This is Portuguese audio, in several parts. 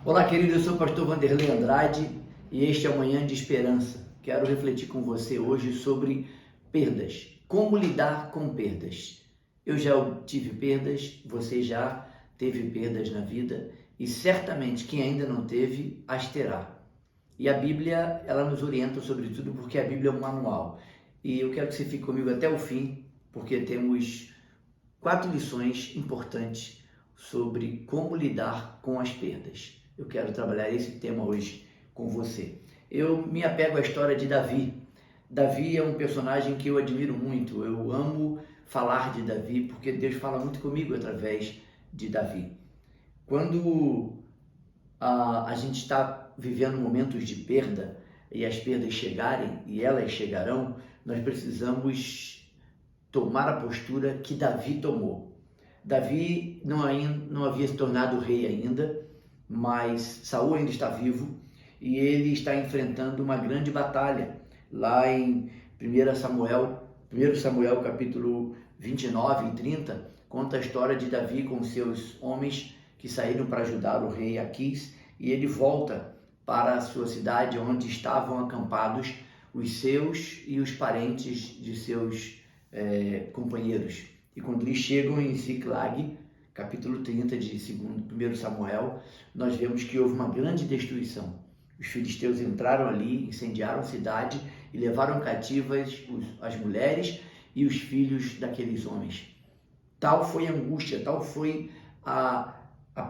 Olá, querido, eu sou o pastor Vanderlei Andrade e este é o Manhã de Esperança. Quero refletir com você hoje sobre perdas. Como lidar com perdas? Eu já tive perdas, você já teve perdas na vida e certamente quem ainda não teve, as terá. E a Bíblia, ela nos orienta sobre tudo porque a Bíblia é um manual. E eu quero que você fique comigo até o fim, porque temos 4 lições importantes sobre como lidar com as perdas. Eu quero trabalhar esse tema hoje com você. Eu me apego à história de Davi. Davi é um personagem que eu admiro muito. Eu amo falar de Davi porque Deus fala muito comigo através de Davi. Quando a gente está vivendo momentos de perda e as perdas chegarem, e elas chegarão, nós precisamos tomar a postura que Davi tomou. Davi não havia se tornado rei ainda, mas Saul ainda está vivo e ele está enfrentando uma grande batalha. Lá em 1 Samuel capítulo 29 e 30, conta a história de Davi com seus homens que saíram para ajudar o rei Aquis, e ele volta para a sua cidade onde estavam acampados os seus e os parentes de seus companheiros. E quando eles chegam em Ziclag, capítulo 30 de 1 Samuel, nós vemos que houve uma grande destruição. Os filisteus entraram ali, incendiaram a cidade e levaram cativas as mulheres e os filhos daqueles homens. Tal foi a angústia, tal foi a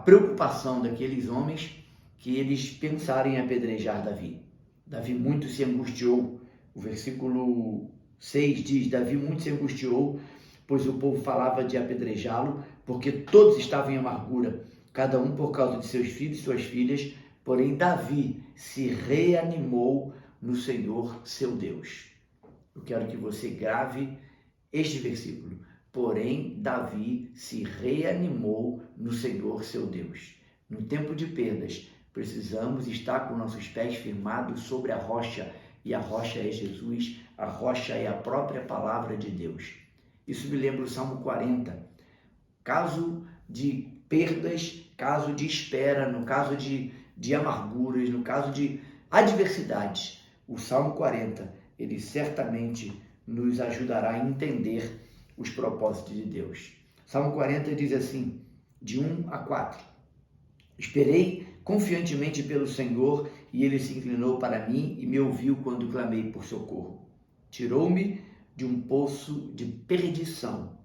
preocupação daqueles homens que eles pensaram em apedrejar Davi. Davi muito se angustiou. O versículo 6 diz: Davi muito se angustiou, pois o povo falava de apedrejá-lo, porque todos estavam em amargura, cada um por causa de seus filhos e suas filhas. Porém, Davi se reanimou no Senhor, seu Deus. Eu quero que você grave este versículo. Porém, Davi se reanimou no Senhor, seu Deus. No tempo de perdas, precisamos estar com nossos pés firmados sobre a rocha, e a rocha é Jesus, a rocha é a própria palavra de Deus. Isso me lembra o Salmo 40. Caso de perdas, caso de espera, no caso de amarguras, no caso de adversidades, o Salmo 40, ele certamente nos ajudará a entender os propósitos de Deus. Salmo 40 diz assim, de 1 a 4. Esperei confiantemente pelo Senhor, e ele se inclinou para mim e me ouviu quando clamei por socorro. Tirou-me de um poço de perdição,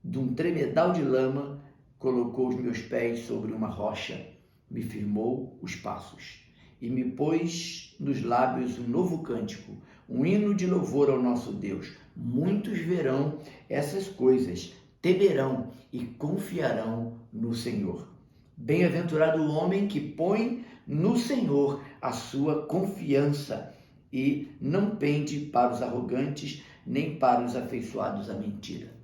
de um tremedal de lama, colocou os meus pés sobre uma rocha, me firmou os passos e me pôs nos lábios um novo cântico, um hino de louvor ao nosso Deus. Muitos verão essas coisas, temerão e confiarão no Senhor. Bem-aventurado o homem que põe no Senhor a sua confiança e não pende para os arrogantes, nem para os afeiçoados à mentira.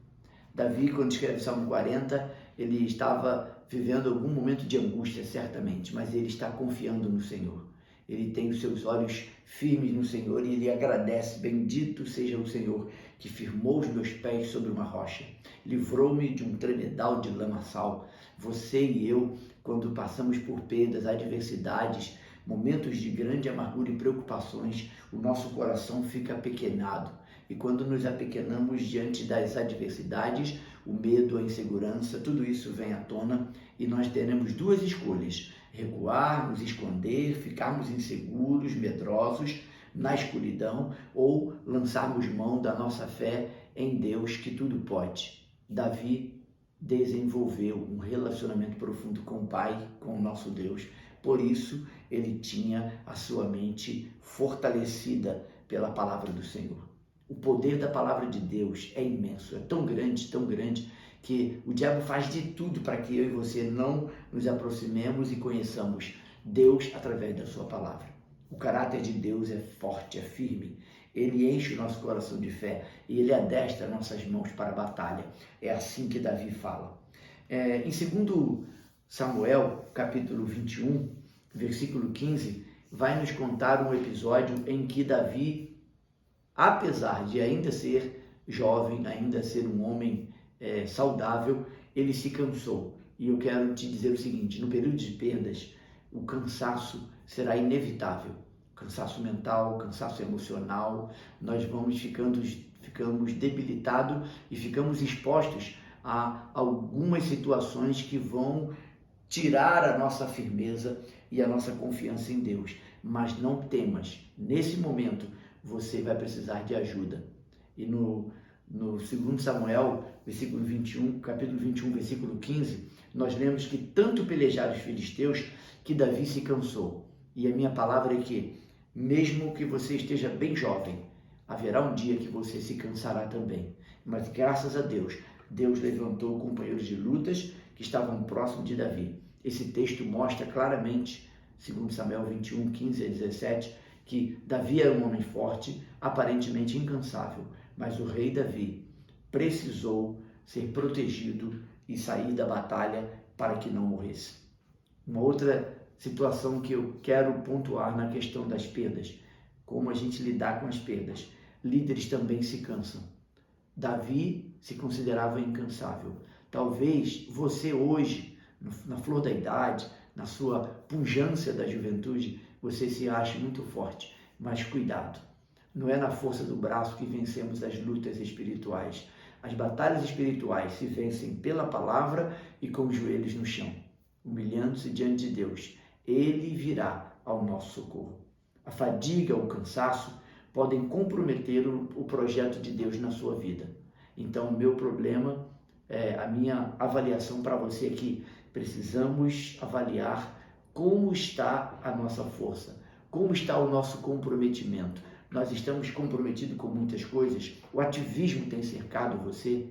Davi, quando escreve o Salmo 40, ele estava vivendo algum momento de angústia, certamente, mas ele está confiando no Senhor. Ele tem os seus olhos firmes no Senhor e ele agradece: bendito seja o Senhor, que firmou os meus pés sobre uma rocha, livrou-me de um tremedal de lamaçal. Você e eu, quando passamos por perdas, adversidades, momentos de grande amargura e preocupações, o nosso coração fica apequenado. E quando nos apequenamos diante das adversidades, o medo, a insegurança, tudo isso vem à tona e nós teremos 2 escolhas: recuar, nos esconder, ficarmos inseguros, medrosos, na escuridão, ou lançarmos mão da nossa fé em Deus que tudo pode. Davi desenvolveu um relacionamento profundo com o Pai, com o nosso Deus. Por isso, ele tinha a sua mente fortalecida pela palavra do Senhor. O poder da palavra de Deus é imenso, é tão grande, que o diabo faz de tudo para que eu e você não nos aproximemos e conheçamos Deus através da sua palavra. O caráter de Deus é forte, é firme. Ele enche o nosso coração de fé e ele adestra nossas mãos para a batalha. É assim que Davi fala. Em 2 Samuel, capítulo 21, versículo 15, vai nos contar um episódio em que Davi, apesar de ainda ser jovem, ainda ser um homem saudável, ele se cansou. E eu quero te dizer o seguinte: no período de perdas, o cansaço será inevitável. Cansaço mental, cansaço emocional, nós ficamos debilitados e ficamos expostos a algumas situações que vão tirar a nossa firmeza e a nossa confiança em Deus. Mas não temas, nesse momento você vai precisar de ajuda. E no 2 Samuel, capítulo 21, versículo 15, nós lemos que tanto pelejaram os filisteus que Davi se cansou. E a minha palavra é que, mesmo que você esteja bem jovem, haverá um dia que você se cansará também. Mas graças a Deus, Deus levantou companheiros de lutas que estavam próximos de Davi. Esse texto mostra claramente, 2 Samuel 21, 15 a 17, que Davi era um homem forte, aparentemente incansável, mas o rei Davi precisou ser protegido e sair da batalha para que não morresse. Uma outra situação que eu quero pontuar na questão das perdas, como a gente lidar com as perdas. Líderes também se cansam. Davi se considerava incansável. Talvez você hoje, na flor da idade, na sua pujança da juventude, você se ache muito forte, mas cuidado. Não é na força do braço que vencemos as lutas espirituais. As batalhas espirituais se vencem pela palavra e com os joelhos no chão, humilhando-se diante de Deus. Ele virá ao nosso socorro. A fadiga ou o cansaço podem comprometer o projeto de Deus na sua vida. Então, o meu problema, a minha avaliação para você aqui, precisamos avaliar como está a nossa força, como está o nosso comprometimento. Nós estamos comprometidos com muitas coisas, o ativismo tem cercado você,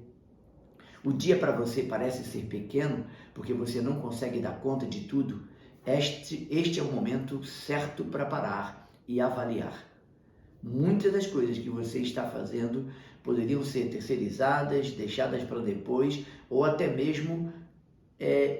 o dia para você parece ser pequeno, porque você não consegue dar conta de tudo. Este é o momento certo para parar e avaliar. Muitas das coisas que você está fazendo poderiam ser terceirizadas, deixadas para depois, ou até mesmo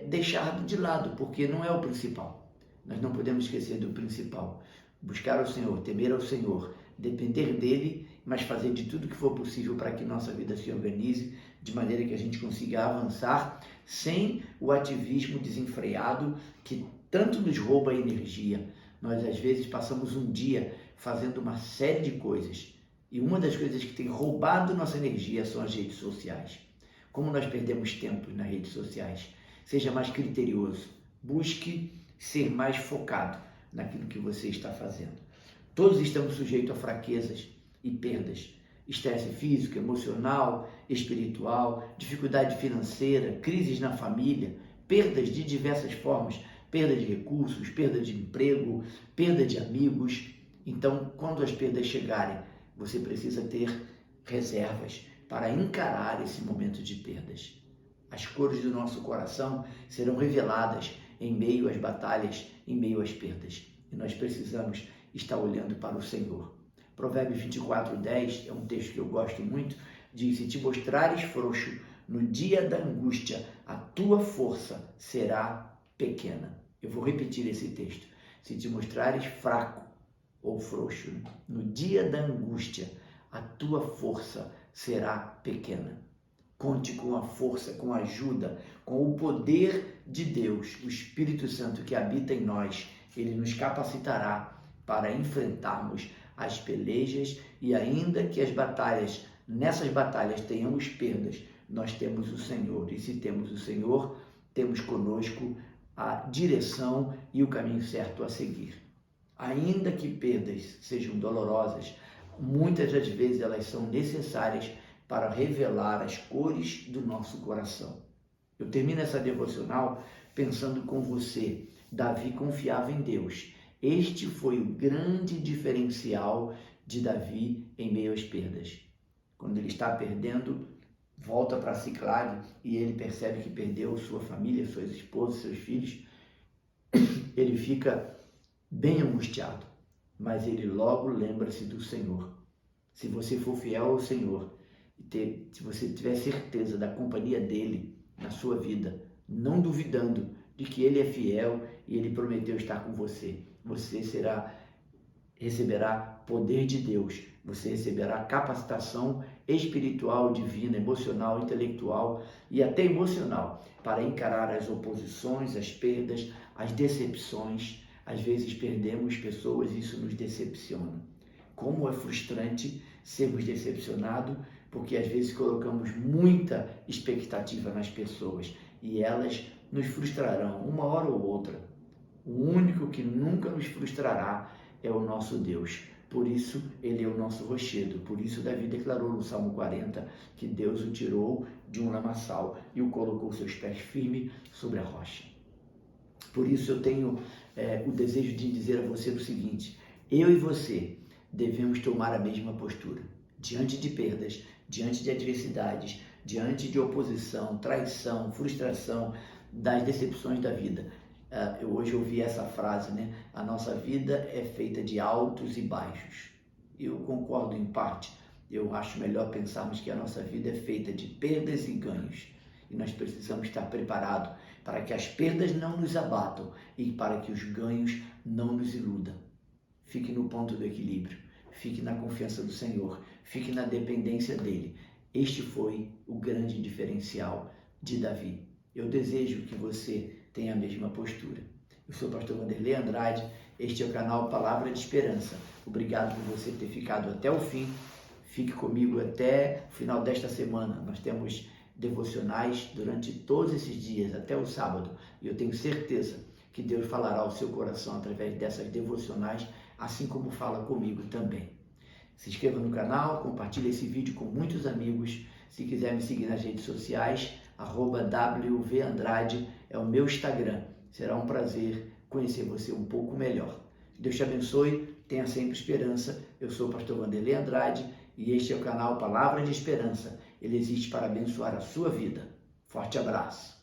deixado de lado, porque não é o principal. Nós não podemos esquecer do principal. Buscar ao Senhor, temer ao Senhor, depender dele, mas fazer de tudo que for possível para que nossa vida se organize de maneira que a gente consiga avançar sem o ativismo desenfreado que tanto nos rouba a energia. Nós às vezes passamos um dia fazendo uma série de coisas e uma das coisas que tem roubado nossa energia são as redes sociais. Como nós perdemos tempo nas redes sociais? Seja mais criterioso, busque ser mais focado naquilo que você está fazendo. Todos estamos sujeitos a fraquezas e perdas, estresse físico, emocional, espiritual, dificuldade financeira, crises na família, perdas de diversas formas, perda de recursos, perda de emprego, perda de amigos. Então, quando as perdas chegarem, você precisa ter reservas para encarar esse momento de perdas. As cores do nosso coração serão reveladas em meio às batalhas, em meio às perdas. E nós precisamos estar olhando para o Senhor. Provérbios 24:10 é um texto que eu gosto muito, diz: se te mostrares frouxo no dia da angústia, a tua força será pequena. Eu vou repetir esse texto. Se te mostrares fraco ou frouxo no dia da angústia, a tua força será pequena. Conte com a força, com a ajuda, com o poder de Deus, o Espírito Santo que habita em nós. Ele nos capacitará para enfrentarmos as pelejas e ainda que nessas batalhas tenhamos perdas, nós temos o Senhor. E se temos o Senhor, temos conosco a direção e o caminho certo a seguir. Ainda que perdas sejam dolorosas, muitas das vezes elas são necessárias para revelar as cores do nosso coração. Eu termino essa devocional pensando com você. Davi confiava em Deus. Este foi o grande diferencial de Davi em meio às perdas. Quando ele está perdendo, volta para Siclag e ele percebe que perdeu sua família, suas esposas, seus filhos. Ele fica bem angustiado, mas ele logo lembra-se do Senhor. Se você for fiel ao Senhor, se você tiver certeza da companhia dele na sua vida, não duvidando de que ele é fiel e ele prometeu estar com você, você receberá poder de Deus, você receberá capacitação espiritual, divina, emocional, intelectual e até emocional para encarar as oposições, as perdas, as decepções. Às vezes perdemos pessoas e isso nos decepciona. Como é frustrante sermos decepcionados, porque às vezes colocamos muita expectativa nas pessoas e elas nos frustrarão uma hora ou outra. O único que nunca nos frustrará é o nosso Deus. Por isso, Ele é o nosso rochedo. Por isso, Davi declarou no Salmo 40 que Deus o tirou de um lamaçal e o colocou seus pés firmes sobre a rocha. Por isso, eu tenho o desejo de dizer a você o seguinte: eu e você devemos tomar a mesma postura. Diante de perdas, diante de adversidades, diante de oposição, traição, frustração, das decepções da vida. Eu hoje ouvi essa frase, né? A nossa vida é feita de altos e baixos. Eu concordo em parte. Eu acho melhor pensarmos que a nossa vida é feita de perdas e ganhos. E nós precisamos estar preparados para que as perdas não nos abatam e para que os ganhos não nos iludam. Fique no ponto do equilíbrio. Fique na confiança do Senhor. Fique na dependência dEle. Este foi o grande diferencial de Davi. Eu desejo que você tenha a mesma postura. Eu sou o pastor Vanderlei Andrade, este é o canal Palavra de Esperança. Obrigado por você ter ficado até o fim. Fique comigo até o final desta semana. Nós temos devocionais durante todos esses dias, até o sábado. E eu tenho certeza que Deus falará ao seu coração através dessas devocionais, assim como fala comigo também. Se inscreva no canal, compartilhe esse vídeo com muitos amigos. Se quiser me seguir nas redes sociais, @WVAndrade é o meu Instagram. Será um prazer conhecer você um pouco melhor. Deus te abençoe, tenha sempre esperança. Eu sou o pastor Vanderlei Andrade e este é o canal Palavra de Esperança. Ele existe para abençoar a sua vida. Forte abraço.